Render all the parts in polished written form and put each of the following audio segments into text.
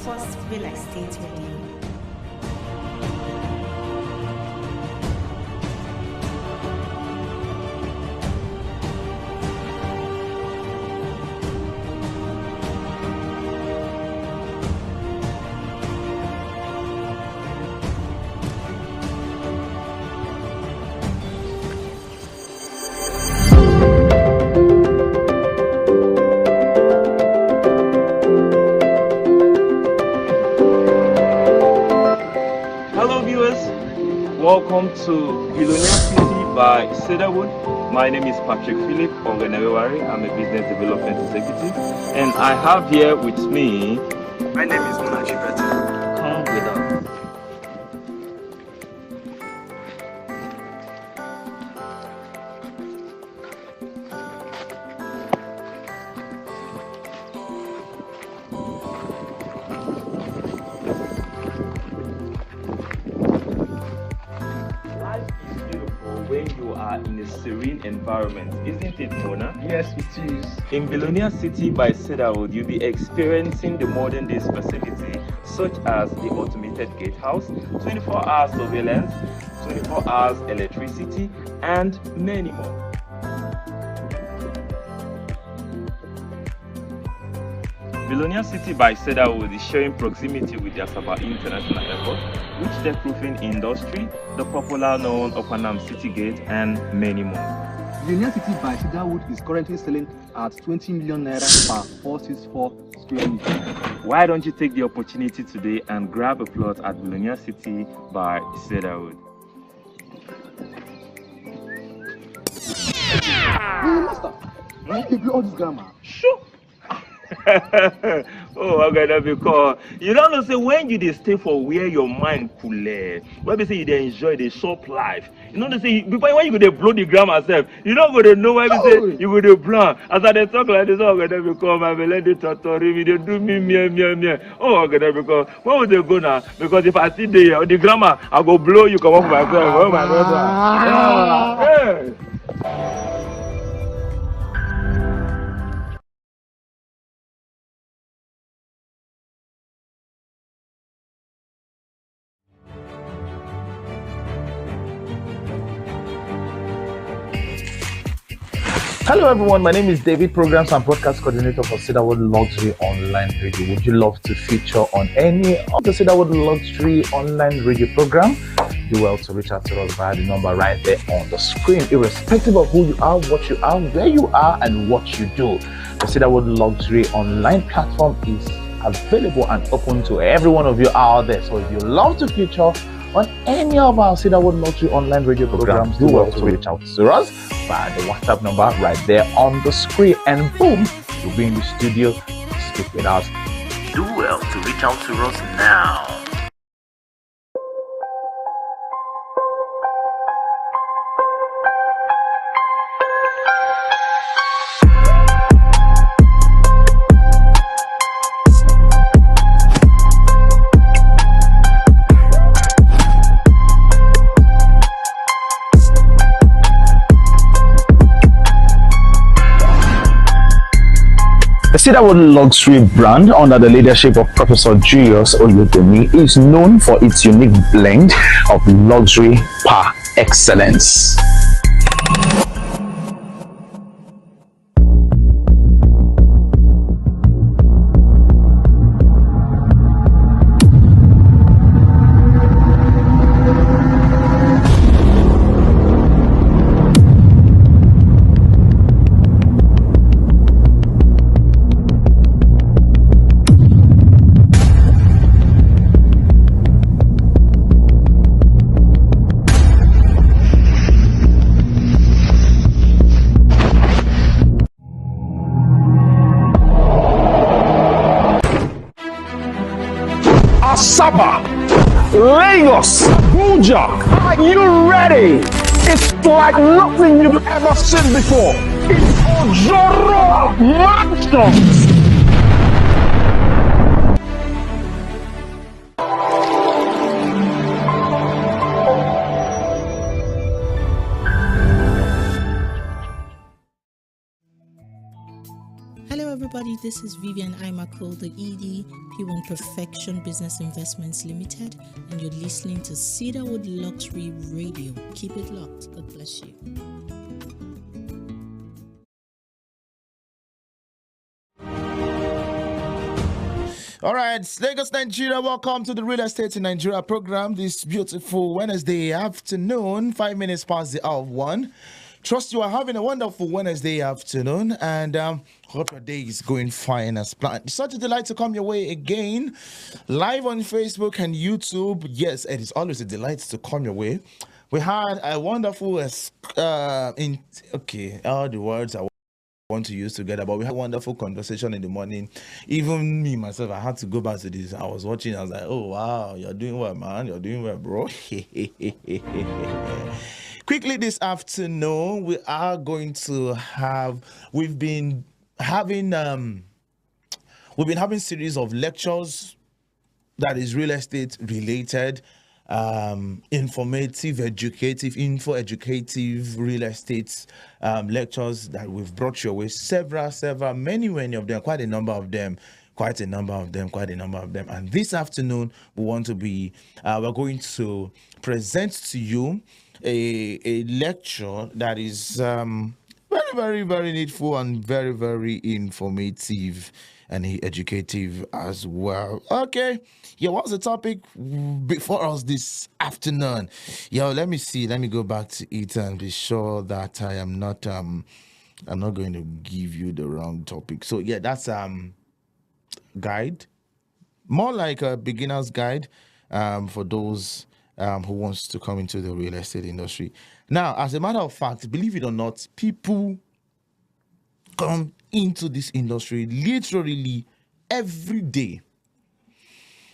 first real estate radio. Welcome to Billionaire City by Cedarwood. My name is Patrick Philip Ongenewari. I'm a business development executive, and I have here with me. My name is Munachi Beto. Come with us. When you are in a serene environment, isn't it, Mona? Yes, it is. In Billionaire City by Cedarwood, you'll be experiencing the modern day facility such as the automated gatehouse, 24-hour surveillance, 24 hours electricity, and many more. Billionaire City by Cedarwood is sharing proximity with the Asaba International Airport, which the roofing industry, the popular known Opanam City Gate, and many more. Billionaire City by Cedarwood is currently selling at 20 million naira per 464 square meters. Why don't you take the opportunity today and grab a plot at Billionaire City by Cedarwood? Hey, master, why do you play all this grammar? Sure. Oh, okay, because you don't know, say when you dey stay for where your mind cool, when they say you dey enjoy the shop life, you know they say before when you go dey blow the grammar self, you don't go to know why they say you go dey blow. As I dey talk like this, oh, okay, because my melody totori, we dey do me. Oh, okay, because where would they go now? Because if I see the grammar, I go blow you come up myself. Oh my brother. Hey. Hello everyone, my name is David, Programs and Broadcast Coordinator for Cedarwood Luxury Online Radio. Would you love to feature on any of the Cedarwood Luxury Online Radio program? Do well to reach out to us via the number right there on the screen, irrespective of who you are, what you are, where you are, and what you do. The Cedarwood Luxury Online platform is available and open to every one of you out there. So if you love to feature on any of our Cedarwood Luxury Online Radio programs, do well to reach out to us via the WhatsApp number right there on the screen, and boom, you'll be in the studio to speak with us. Do well to reach out to us now. The Cedarwood Luxury brand, under the leadership of Professor Julius Oyedemi, is known for its unique blend of luxury par excellence. Asaba, Lagos, Abuja, are you ready? It's like nothing you've ever seen before. It's Ojoro Mansion. everybody, this is Vivian Imako, the ED, P1 Perfection Business Investments Limited, and you're listening to Cedarwood Luxury Radio. Keep it locked. God bless you. All right, Lagos, Nigeria, welcome to the Real Estate in Nigeria program this beautiful Wednesday afternoon, 5 minutes past the hour of 1. Trust you are having a wonderful Wednesday afternoon, and hope your day is going fine as planned. It's such a delight to come your way again, live on Facebook and YouTube. Yes, it is always a delight to come your way. We had a wonderful, all the words I want to use together, but we had a wonderful conversation in the morning. Even me myself, I had to go back to this. I was watching, I was like, oh wow, you're doing well, man, you're doing well, bro. Quickly this afternoon, we've been having series of lectures that is real estate related, informative, educative real estate lectures that we've brought your way. Many of them, quite a number of them. And this afternoon, we're going to present to you a lecture that is very, very, very needful and very, very informative and educative as well. Okay, what's the topic before us this afternoon? Let me go back to it and be sure that I'm not going to give you the wrong topic. So that's guide, more like a beginner's guide for those who wants to come into the real estate industry. Now, as a matter of fact, believe it or not, people come into this industry literally every day.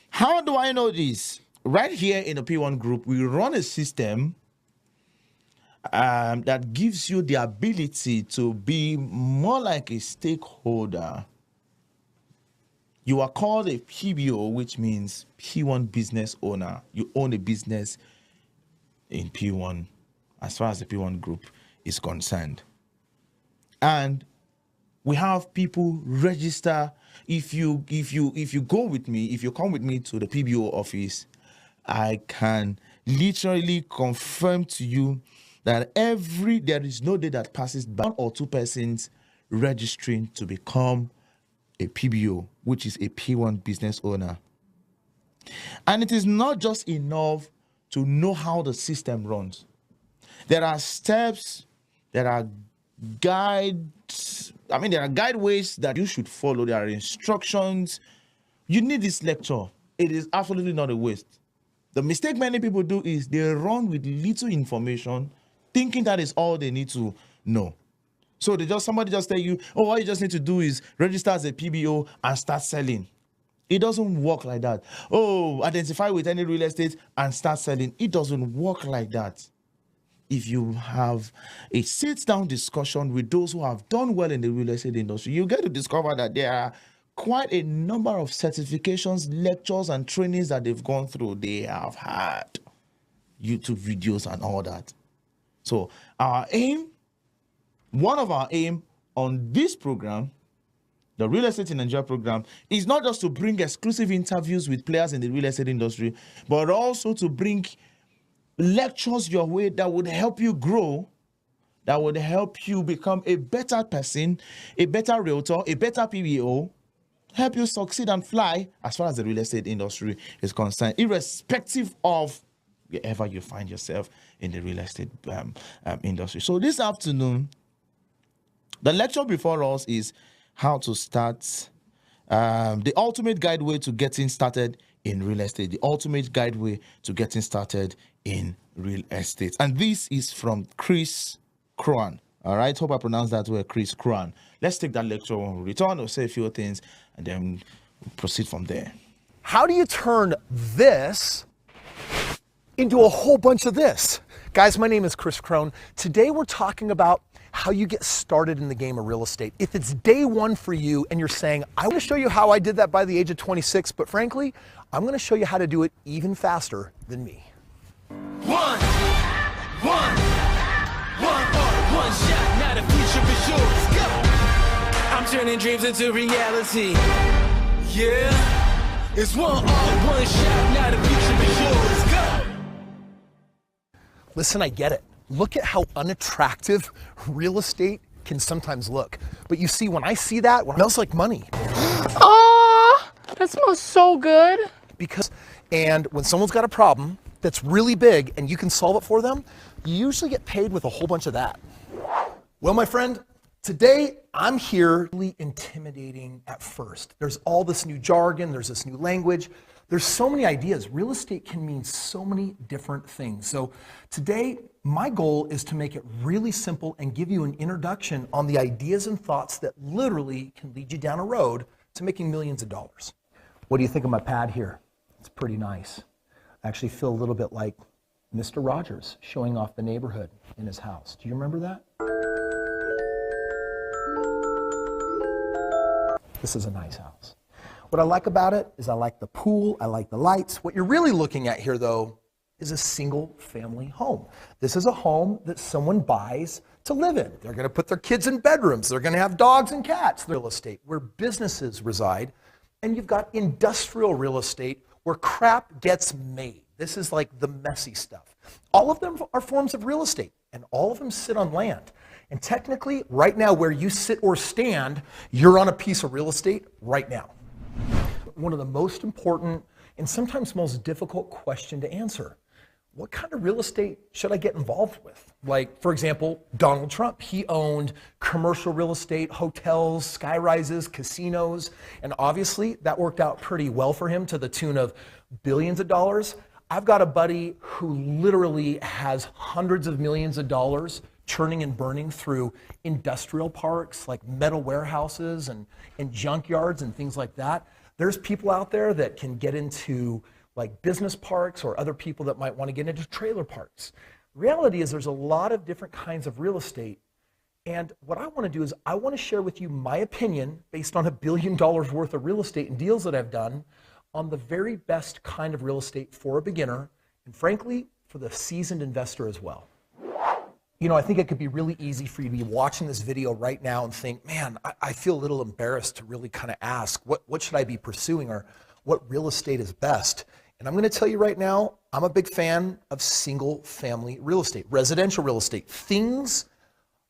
How do I know this? Right here in the P1 group, we run a system that gives you the ability to be more like a stakeholder. You are called a PBO, which means P1 business owner. You own a business in P1 as far as the P1 group is concerned. And we have people register. If you come with me to the PBO office, I can literally confirm to you that there is no day that passes by 1 or 2 persons registering to become a PBO, which is a P1 business owner. And it is not just enough to know how the system runs. There are steps, there are guideways that you should follow. There are instructions. You need this lecture. It is absolutely not a waste. The mistake many people do is they run with little information, thinking that is all they need to know. So somebody just tell you, oh, all you just need to do is register as a PBO and start selling. It doesn't work like that. Oh, identify with any real estate and start selling. It doesn't work like that. If you have a sit-down discussion with those who have done well in the real estate industry, you get to discover that there are quite a number of certifications, lectures, and trainings that they've gone through. They have had YouTube videos and all that. So one of our aim on this program, the Real Estate in Nigeria program, is not just to bring exclusive interviews with players in the real estate industry, but also to bring lectures your way that would help you grow, that would help you become a better person, a better realtor, a better PBO, help you succeed and fly as far as the real estate industry is concerned, irrespective of wherever you find yourself in the real estate industry. So this afternoon, the lecture before us is how to start, the ultimate guide way to getting started in real estate. The ultimate guide way to getting started in real estate. And this is from Chris Cruan. All right, hope I pronounced that well, Chris Cruan. Let's take that lecture when we return. We'll say a few things and then we'll proceed from there. How do you turn this into a whole bunch of this? Guys, my name is Chris Crone. Today we're talking about how you get started in the game of real estate. If it's day one for you and you're saying, I want to show you how I did that by the age of 26, but frankly, I'm going to show you how to do it even faster than me. One shot, now the future is yours. Go! I'm I'm turning dreams into reality. Yeah, it's one all, one shot. Now the future is yours. Go. Listen, I get it. Look at how unattractive real estate can sometimes look. But you see, when I see that, it smells like money. Ah, that smells so good. And when someone's got a problem that's really big and you can solve it for them, you usually get paid with a whole bunch of that. Well, my friend, today I'm here really intimidating at first. There's all this new jargon, there's this new language, there's so many ideas. Real estate can mean so many different things. So today, my goal is to make it really simple and give you an introduction on the ideas and thoughts that literally can lead you down a road to making millions of dollars. What do you think of my pad here? It's pretty nice. I actually feel a little bit like Mr. Rogers showing off the neighborhood in his house. Do you remember that? This is a nice house. What I like about it is I like the pool, I like the lights. What you're really looking at here, though, is a single family home. This is a home that someone buys to live in. They're going to put their kids in bedrooms. They're going to have dogs and cats. Real estate where businesses reside. And you've got industrial real estate where crap gets made. This is like the messy stuff. All of them are forms of real estate, and all of them sit on land. And technically, right now, where you sit or stand, you're on a piece of real estate right now. One of the most important and sometimes most difficult question to answer. What kind of real estate should I get involved with? Like, for example, Donald Trump. He owned commercial real estate, hotels, skyrises, casinos, and obviously that worked out pretty well for him to the tune of billions of dollars. I've got a buddy who literally has hundreds of millions of dollars churning and burning through industrial parks like metal warehouses and junkyards and things like that. There's people out there that can get into like business parks or other people that might want to get into trailer parks. Reality is there's a lot of different kinds of real estate. And what I want to do is I want to share with you my opinion based on $1 billion worth of real estate and deals that I've done on the very best kind of real estate for a beginner and frankly, for the seasoned investor as well. You know, I think it could be really easy for you to be watching this video right now and think, man, I feel a little embarrassed to really kind of ask, what should I be pursuing or what real estate is best? And I'm going to tell you right now, I'm a big fan of single family real estate, residential real estate, things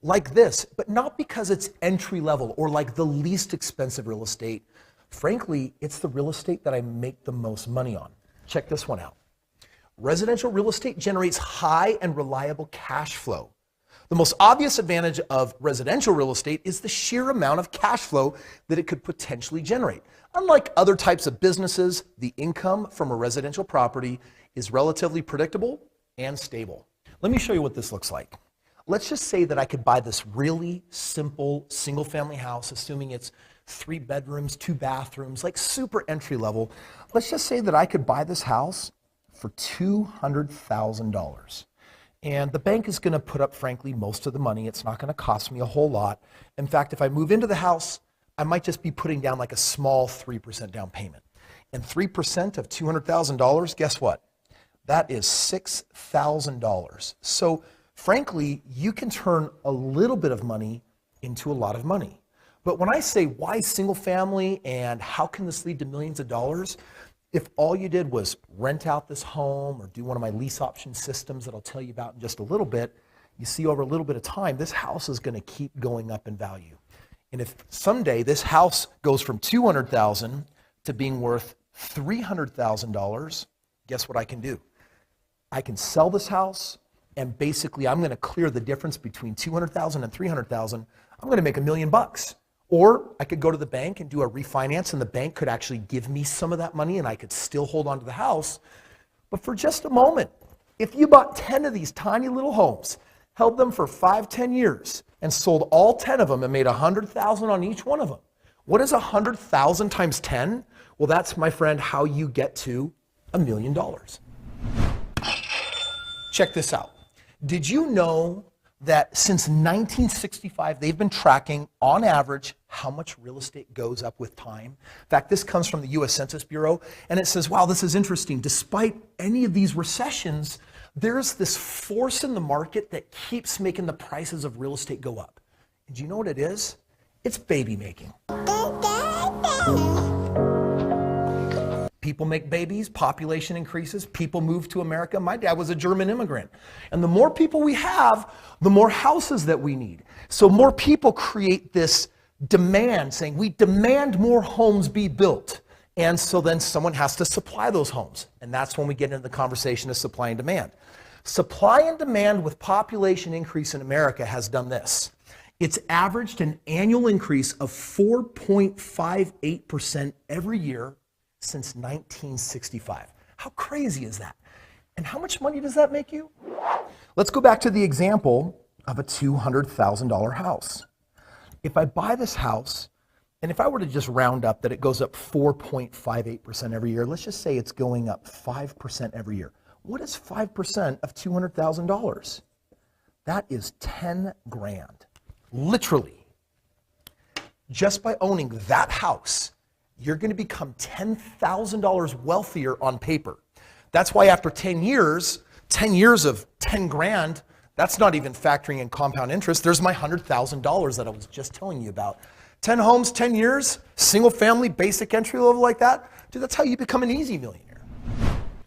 like this, but not because it's entry level or like the least expensive real estate. Frankly, it's the real estate that I make the most money on. Check this one out. Residential real estate generates high and reliable cash flow. The most obvious advantage of residential real estate is the sheer amount of cash flow that it could potentially generate. Unlike other types of businesses, the income from a residential property is relatively predictable and stable. Let me show you what this looks like. Let's just say that I could buy this really simple single-family house, assuming it's 3 bedrooms, 2 bathrooms, like super entry level. Let's just say that I could buy this house for $200,000. And the bank is going to put up, frankly, most of the money. It's not going to cost me a whole lot. In fact, if I move into the house, I might just be putting down like a small 3% down payment. And 3% of $200,000, guess what? That is $6,000. So frankly, you can turn a little bit of money into a lot of money. But when I say why single family and how can this lead to millions of dollars, if all you did was rent out this home or do one of my lease option systems that I'll tell you about in just a little bit, you see over a little bit of time, this house is going to keep going up in value. And if someday this house goes from $200,000 to being worth $300,000, guess what I can do? I can sell this house and basically I'm going to clear the difference between $200,000 and $300,000. I'm going to make $1 million. Or I could go to the bank and do a refinance and the bank could actually give me some of that money and I could still hold on to the house. But for just a moment, if you bought 10 of these tiny little homes, held them for 5-10 years and sold all 10 of them and made $100,000 on each one of them, what is 100,000 times 10? Well, that's, my friend, how you get to $1 million. Check this out. Did you know that since 1965, they've been tracking, on average, how much real estate goes up with time? In fact, this comes from the US Census Bureau, and it says, wow, this is interesting. Despite any of these recessions, there's this force in the market that keeps making the prices of real estate go up. And do you know what it is? It's baby making. People make babies, population increases, people move to America. My dad was a German immigrant. And the more people we have, the more houses that we need. So more people create this demand, saying we demand more homes be built. And so then someone has to supply those homes. And that's when we get into the conversation of supply and demand. Supply and demand with population increase in America has done this. It's averaged an annual increase of 4.58% every year since 1965. How crazy is that? And how much money does that make you? Let's go back to the example of a $200,000 house. If I buy this house, and if I were to just round up that it goes up 4.58% every year, let's just say it's going up 5% every year. What is 5% of $200,000? That is 10 grand. Literally. Just by owning that house, you're going to become $10,000 wealthier on paper. That's why after 10 years of 10 grand, that's not even factoring in compound interest. There's my $100,000 that I was just telling you about. 10 homes, 10 years, single family, basic entry level like that. Dude, that's how you become an easy millionaire.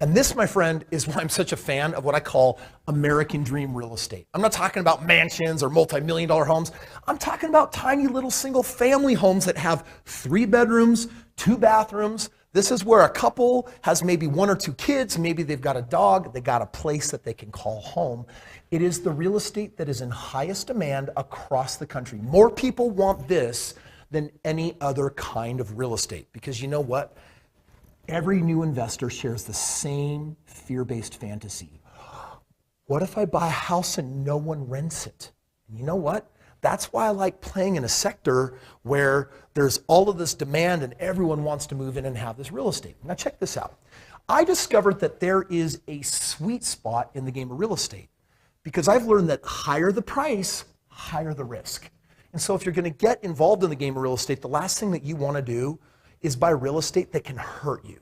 And this, my friend, is why I'm such a fan of what I call American dream real estate. I'm not talking about mansions or multi-million-dollar homes. I'm talking about tiny little single family homes that have 3 bedrooms, 2 bathrooms. This is where a couple has maybe 1 or 2 kids. Maybe they've got a dog. They got a place that they can call home. It is the real estate that is in highest demand across the country. More people want this than any other kind of real estate, because you know what? Every new investor shares the same fear-based fantasy. What if I buy a house and no one rents it? And you know what? That's why I like playing in a sector where there's all of this demand and everyone wants to move in and have this real estate. Now check this out. I discovered that there is a sweet spot in the game of real estate, because I've learned that higher the price, higher the risk. And so if you're going to get involved in the game of real estate, the last thing that you want to do is buy real estate that can hurt you.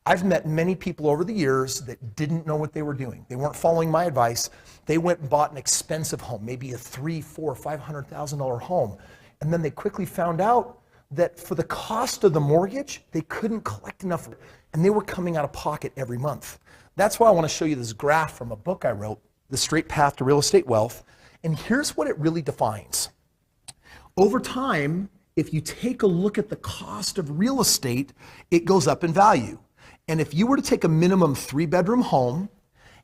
I've met many people over the years that didn't know what they were doing. They weren't following my advice. They went and bought an expensive home, maybe a $300,000, $400,000, $500,000 home. And then they quickly found out that for the cost of the mortgage, they couldn't collect enough, and they were coming out of pocket every month. That's why I want to show you this graph from a book I wrote, The Straight Path to Real Estate Wealth. And here's what it really defines. Over time, if you take a look at the cost of real estate, it goes up in value. And if you were to take a minimum 3-bedroom home,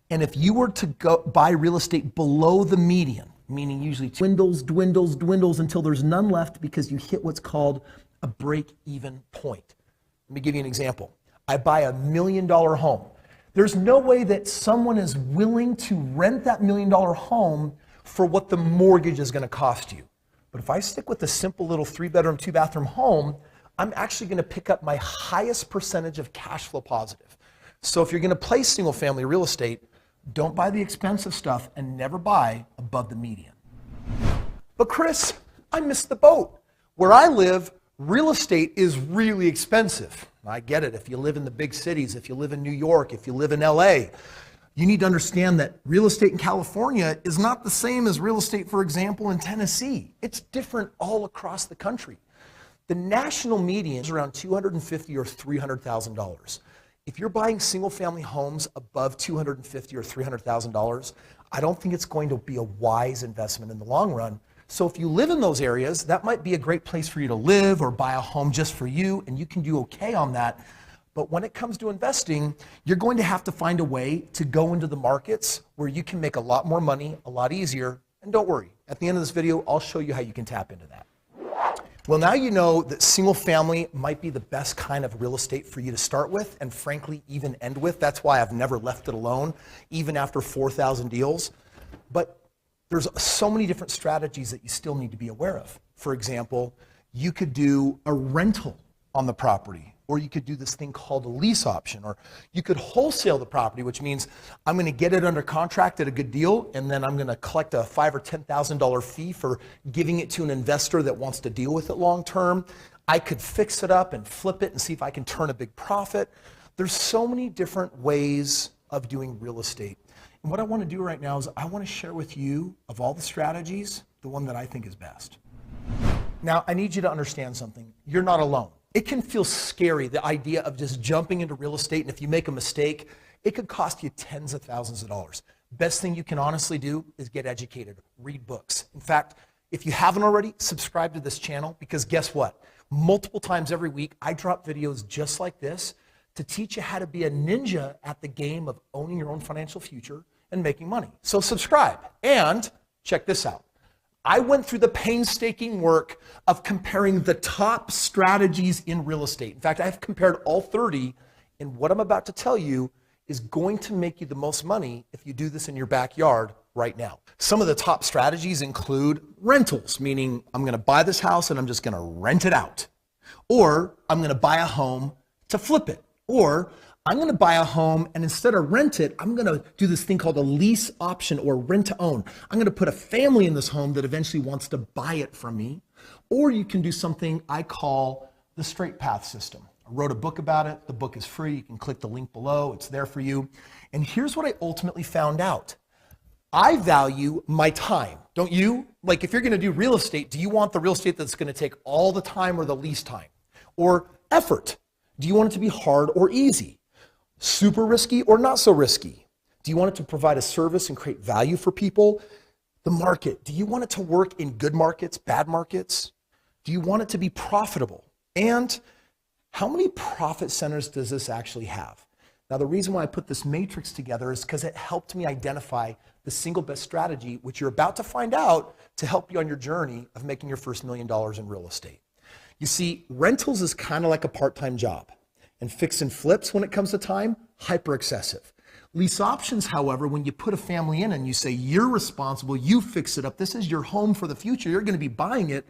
and if you were to go buy real estate below the median, meaning usually dwindles until there's none left because you hit what's called a break-even point. Let me give you an example. I buy a $1 million home. There's no way that someone is willing to rent that $1 million home for what the mortgage is going to cost you. But if I stick with a simple little 3-bedroom, 2-bathroom home, I'm actually going to pick up my highest percentage of cash flow positive. So if you're going to play single family real estate, don't buy the expensive stuff and never buy above the median. But Chris, I missed the boat. Where I live, real estate is really expensive. I get it. If you live in the big cities, if you live in New York, if you live in LA, you need to understand that real estate in California is not the same as real estate, for example, in Tennessee. It's different all across the country. The national median is around $250,000 or $300,000. If you're buying single-family homes above $250,000 or $300,000, I don't think it's going to be a wise investment in the long run. So if you live in those areas, that might be a great place for you to live or buy a home just for you, and you can do okay on that. But when it comes to investing, you're going to have to find a way to go into the markets where you can make a lot more money, a lot easier. And don't worry, at the end of this video, I'll show you how you can tap into that. Well, now you know that single family might be the best kind of real estate for you to start with, and frankly, even end with. That's why I've never left it alone, even after 4,000 deals. But there's so many different strategies that you still need to be aware of. For example, you could do a rental on the property, or you could do this thing called a lease option, or you could wholesale the property, which means I'm going to get it under contract at a good deal, and then I'm going to collect a $5,000 or $10,000 fee for giving it to an investor that wants to deal with it long term. I could fix it up and flip it and see if I can turn a big profit. There's so many different ways of doing real estate. And what I want to do right now is I want to share with you, of all the strategies, the one that I think is best. Now, I need you to understand something. You're not alone. It can feel scary, the idea of just jumping into real estate, and if you make a mistake, it could cost you tens of thousands of dollars. Best thing you can honestly do is get educated, read books. In fact, if you haven't already, subscribe to this channel, because guess what? Multiple times every week, I drop videos just like this to teach you how to be a ninja at the game of owning your own financial future and making money. So subscribe, and check this out. I went through the painstaking work of comparing the top strategies in real estate. In fact, I've compared all 30, and what I'm about to tell you is going to make you the most money if you do this in your backyard right now. Some of the top strategies include rentals, meaning I'm gonna buy this house and I'm just gonna rent it out. Or I'm gonna buy a home to flip it. Or I'm gonna buy a home and instead of rent it, I'm gonna do this thing called a lease option or rent to own. I'm gonna put a family in this home that eventually wants to buy it from me. Or you can do something I call the straight path system. I wrote a book about it. The book is free. You can click the link below. It's there for you. And here's what I ultimately found out. I value my time, don't you? Like if you're gonna do real estate, do you want the real estate that's gonna take all the time or the least time? Or effort, do you want it to be hard or easy? Super risky or not so risky? Do you want it to provide a service and create value for people? The market, do you want it to work in good markets, bad markets? Do you want it to be profitable? And how many profit centers does this actually have? Now, the reason why I put this matrix together is because it helped me identify the single best strategy, which you're about to find out, to help you on your journey of making your first $1 million in real estate. You see, rentals is kind of like a part-time job, and fix and flips when it comes to time, hyper excessive. Lease options, however, when you put a family in and you say you're responsible, you fix it up, this is your home for the future, you're going to be buying it,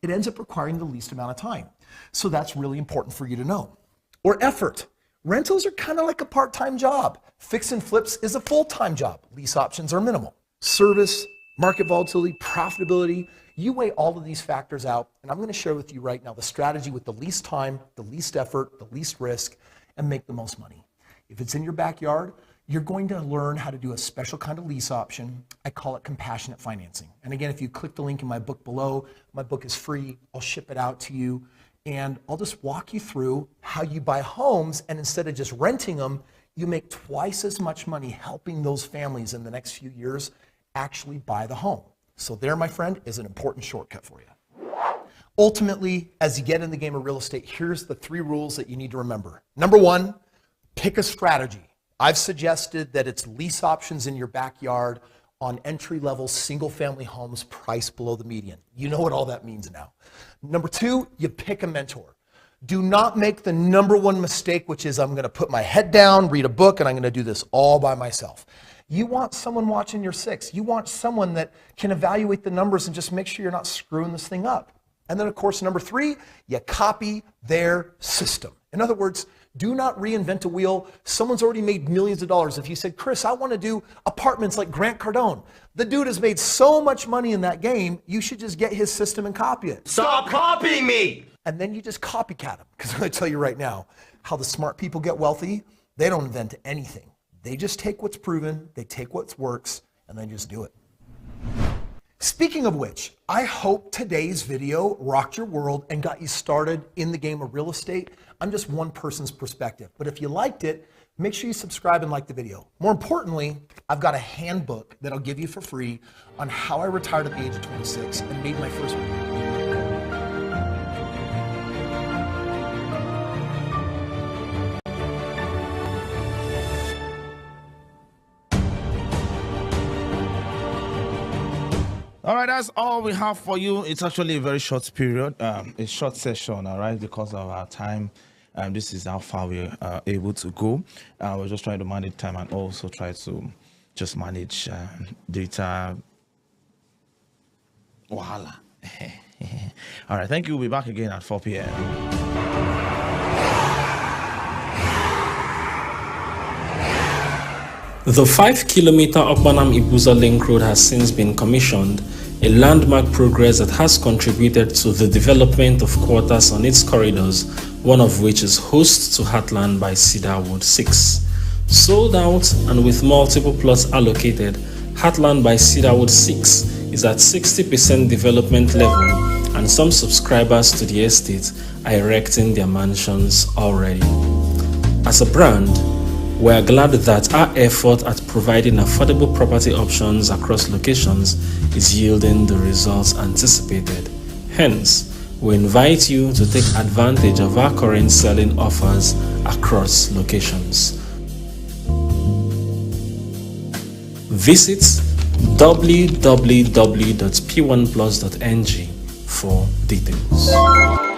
it ends up requiring the least amount of time. So that's really important for you to know. Or effort. Rentals are kind of like a part-time job. Fix and flips is a full-time job. Lease options are minimal. Service, market volatility, profitability, you weigh all of these factors out, and I'm going to share with you right now the strategy with the least time, the least effort, the least risk, and make the most money. If it's in your backyard, you're going to learn how to do a special kind of lease option. I call it compassionate financing. And again, if you click the link in my book below, my book is free. I'll ship it out to you. And I'll just walk you through how you buy homes, and instead of just renting them, you make twice as much money helping those families in the next few years actually buy the home. So there, my friend, is an important shortcut for you. Ultimately, as you get in the game of real estate, here's the 3 rules that you need to remember. Number 1, pick a strategy. I've suggested that it's lease options in your backyard on entry-level single-family homes priced below the median. You know what all that means now. Number 2, you pick a mentor. Do not make the number 1 mistake, which is I'm going to put my head down, read a book, and I'm going to do this all by myself. You want someone watching your 6. You want someone that can evaluate the numbers and just make sure you're not screwing this thing up. And then, of course, number 3, you copy their system. In other words, do not reinvent a wheel. Someone's already made millions of dollars. If you said, Chris, I want to do apartments like Grant Cardone. The dude has made so much money in that game, you should just get his system and copy it. Stop copying me! And then you just copycat him. Because I'm going to tell you right now, how the smart people get wealthy, they don't invent anything. They just take what's proven, they take what works, and they just do it. Speaking of which, I hope today's video rocked your world and got you started in the game of real estate. I'm just one person's perspective, but if you liked it, make sure you subscribe and like the video. More importantly, I've got a handbook that I'll give you for free on how I retired at the age of 26 and made my first All right, that's all we have for you. It's actually a very short period, a short session, all right, because of our time. This is how far we are able to go. We're just trying to manage time and also try to just manage data. Voila. All right, thank you. We'll be back again at 4 p.m. The 5-kilometer Okpanam Ibuza Link Road has since been commissioned, a landmark progress that has contributed to the development of quarters on its corridors, one of which is host to Heartland by Cedarwood 6. Sold out and with multiple plots allocated, Heartland by Cedarwood 6 is at 60% development level and some subscribers to the estate are erecting their mansions already. As a brand, we are glad that our effort at providing affordable property options across locations is yielding the results anticipated. Hence, we invite you to take advantage of our current selling offers across locations. Visit www.p1plus.ng for details.